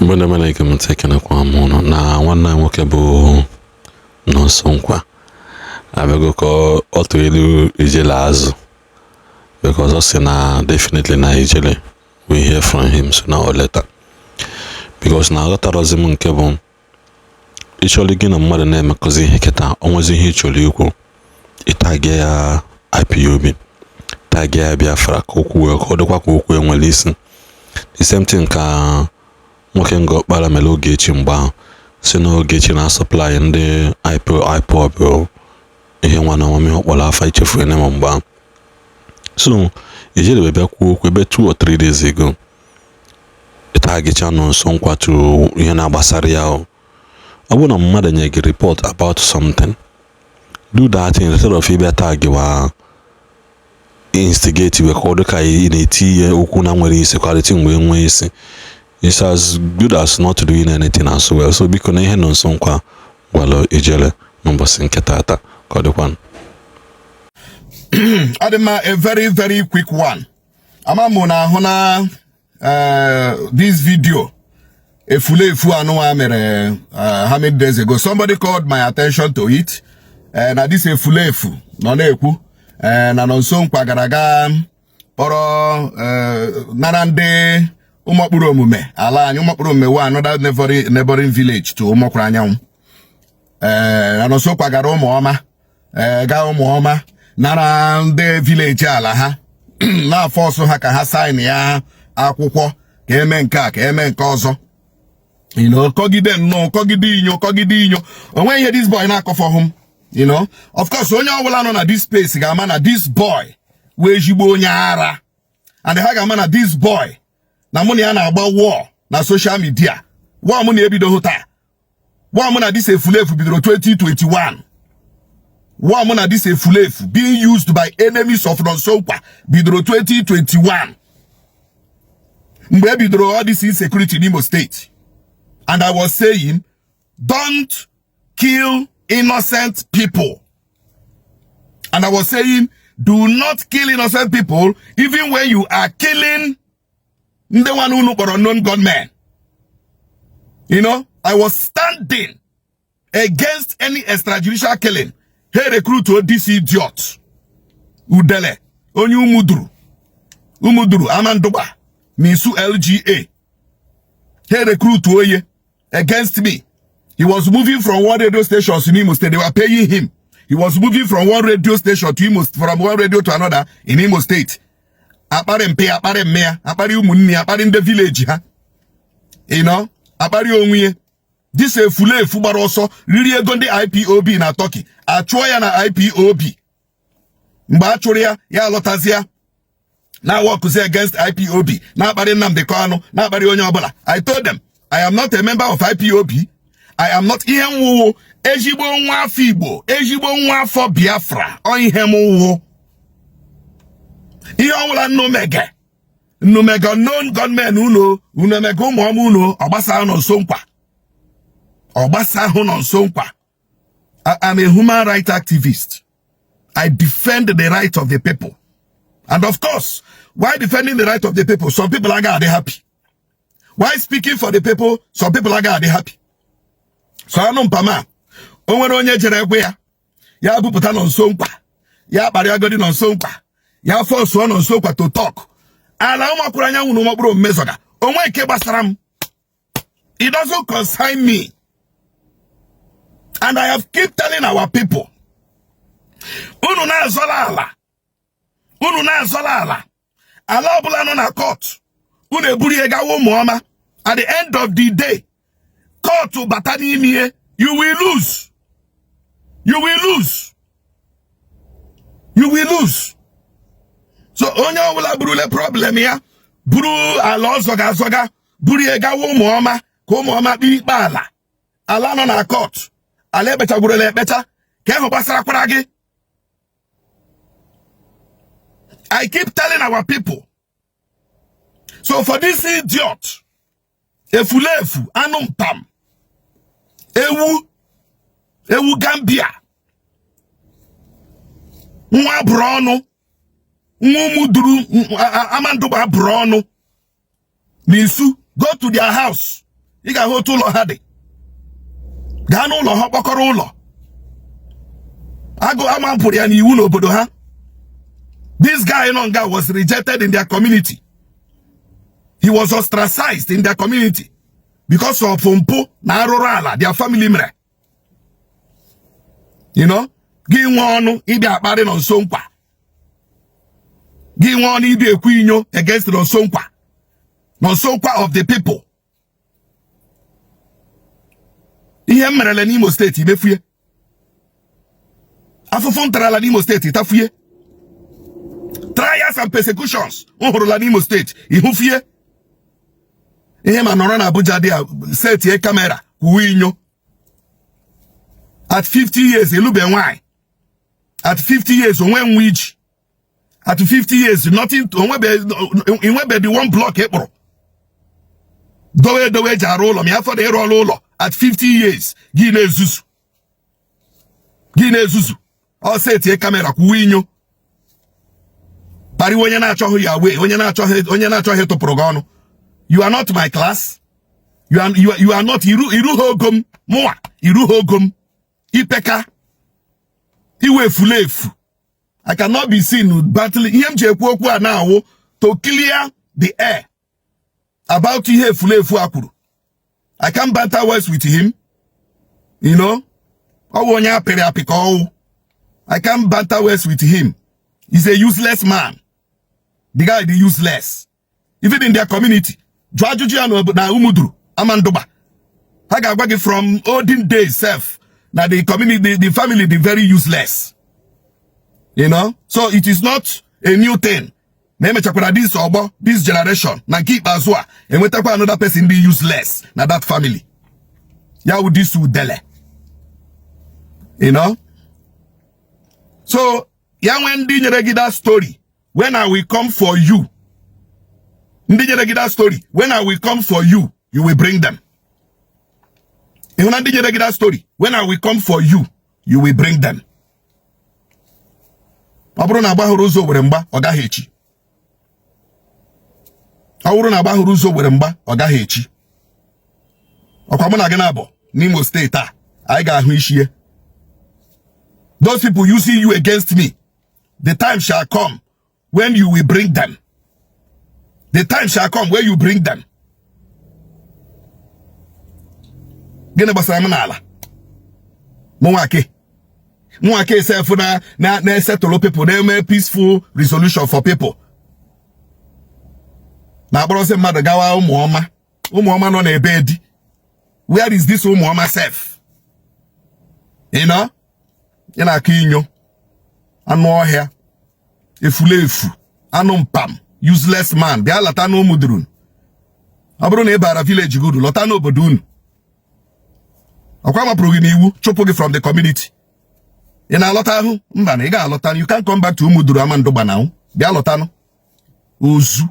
Mbona mana ikamteke na kwa mono na wana nwoke bụ Nonsonkwa abego ko otu elu Ijele azụ because us na definitely na Ijele we hear from him sooner or later because na aghọtarọzi m nke bụ ịchọrọ gị na mmadụ na-emekọzi ihe kịta onwezi ihe ịchọrọ ikwu ịtagị ya IPOB tagị ya Biafra ka okwu wee ka ọ dịkwa ka okwu enwere isi the same thing ka nwoke nga ọkpara mere Ogechi mgbe ahụ si na Ogechi na-asọplai ndị IPOB ihe nwa na ọmụmụ ọkpọrọ afa ichefu enema mgbe ahụ so Ijele wee bịa kwuo okwu ebe 2 or 3 days ago ịtagicha Nonsonkwa to ihe na-agbasara ya ọ bụrụ na mmadụ nye gị report about something do that thing instead of ịbịa tag wa instigate we ka ọ dị ka ị na-eti ihe okwu na nwere isi quality mgbe nwee isi. It's as good as not doing anything as well. So biko na ihe Nonsonkwa gwara Ijele n'ụbọchị nke taata ka ọ dịkwa. Adema, a very quick one. Amamu na hona this video efu anu mere how many days ago. Somebody called my attention to it. Na this efu no na ekwu na Nonsonkwa garaga oro narande umakpuru omume ala anyị umakpuru omume wa another neighboring village to Umuokoro Anyanwụ. Na Nonsonkwa gara Umuoma ga Umuoma nara ndị village ala ha na force ha ka ha sign ya akwụkwọ ka eme nke a ka eme nke ọzọ. You know, kogide inyo onwe ihe this boy na for him. You know, of course onye ọbụla nọ na this space ga-ama na this boy wee jigbo onye ara, and ha ga-ama na this boy na mụ na ya na-agba war na social media. War mụ na ebido hụta. War mụ na this efulefu bidoro 2021. War mụ na this efulefu being used by enemies of Nonsonkwa bidoro 2021. Mgbe bidoro all this insecurity in Imo State. And I was saying, don't kill innocent people. And I was saying, do not kill innocent people even when you are killing the one who for unknown gunmen. You know, I was standing against any extrajudicial killing. Hey, recruit to this idiot. Udele. Onyu Umuduru. Amandoba. Misu LGA. Hey, recruit to Oye. Against me. He was moving from one radio station to Imo State. They were paying him. He was moving from one radio station to Imo, from one radio to another in Imo State. Apare mea, apare umunni, apare in the village, huh? You know, apare onwe. This a fule fubaroso, really going the IPOB na Turkey. Achoya na IPOB. Mba achoria, ya lotazia. Now what could say against IPOB? Now apare nam de kano, now apare onyobola. I told them, I am not a member of IPOB. I am not Ihemu Ejibo nwa Fibo, Ejibo nwa for Biafra, or Ihemu. Iowla no mega known gunmen uno mego momuno, Obasa Nonsonkwa. Obasa Nonsonkwa. I'm a human rights activist. I defend the right of the people. And of course, why defending the right of the people? Some people are happy. Why speaking for the people? Some people are happy. So I know Pama. Onwere onye jere egwe ya. Ya buputa Nonsonkwa. Ya bari agodi Nonsonkwa. Ya force Nonsonkwa to talk. Ala Umuokoro Anyanwụ no mokpuru mmezoga. Onwe ike gbasara m. It doesn't concern me. And I have kept telling our people. Unu na azola ala. Unu na azola ala. Ala ọbụla nọ na court. Unu eburu ya gawa Umuoma. At the end of the day, court to batani imie, you will lose. You will lose. You will lose. So onye wala brule problem ya, buru ala zoga, buru ye gawa Umuoma, ko Umuoma bi bala. Ala no na court. Ale beta burule beta, ke ho basara kwara gi. I keep telling our people. So for this idiot, efulefu anumpam, ewu Gambia, nwa brono, Amandụba brono, Nisu, go to their house, ị ga-ahụ otu ụlọ ha dị. Gaa n'ụlọ ha kpọkọrọ ụlọ. Agụ ama mpụrụ ya n'iwu n'obodo ha. This guy Nonga was rejected in their community. He was ostracized in their community because of mpụ na arụrụ ala their family mere. You know, gị nwe ọnụ ịbịa akparị Nonsonkwa. Gị nwe ọnụ ịbịa ekwu inyo against Nonsonkwa. Nonsonkwa of the people. Ihe merele n'Imo State imefuye. Afụfụ ntarala n'Imo State itafuye. Trials and persecutions nhụrụla n'Imo State ihufie. Ihe ma nọrọ na Abuja dị set camera kwuwe inyo. At 50 years elube nwanyị. At 50 years onwe nwiji. At 50 years nothing onwebe the one block ekporo. Dowe jara ụlọ mi afọ dị ịrụ ọrụ ụlọ. At 50 years gị na-ezuzu. Gị na-ezuzu. Ọ set camera kwuwe inyo. Pari onye na-achọghị ya wee, onye na-achọghị tụpụrụ gị ọnụ. You are not my class. You are not iru hogom mụwa iru hogom ipeka iwe fulefu. I cannot be seen battling. Ihe m ji ekwu okwu a na-awụ to clear the air about ihe fulefu akwuru. I can't banter words with him. You know? Ọwụ onye apịrị apị ka ọwụ. I can't banter words with him. He's a useless man. The guy is useless. Even in their community. Jwajuju na umuduru amandoba. I got from olden days self. Now the community, the family, they very useless. You know? So it is not a new thing. This generation. Now keep as well. And when another person be useless. Now that family. Ya would this Udele. You know? So, ya when that story. When I will come for you. That story. When I will come for you, you will bring them. That story. When I will come for you, you will bring them. Aburu na bahuru uzo were mgba ọ gaghị echi. Aburu na bahuru uzo were mgba ọ gaghị echi. Ọkwa mụ na gị na-abọ n'Imo State a anyị ga-ahụ ishie. Those people using you against me, the time shall come when you will bring them. The time shall come where you bring them. Gene basara n'ala. Mwake self na settle people, they make peaceful resolution for people. Na bro say mother gawa umuoma no na ebedi. Where is this umuoma self? You know? Yana kinyo. Anu ohia. Efulefu. Anu mpam. Useless man. Bia latano mudrun. Abro na ebara village gudu. Lotano bodun. Akwama progini iwu. Chopogi from the community. Ina lotano. Mbana. Iga lotano. You can't come back to umuduru amandoba now. Bia lotano. Ozu.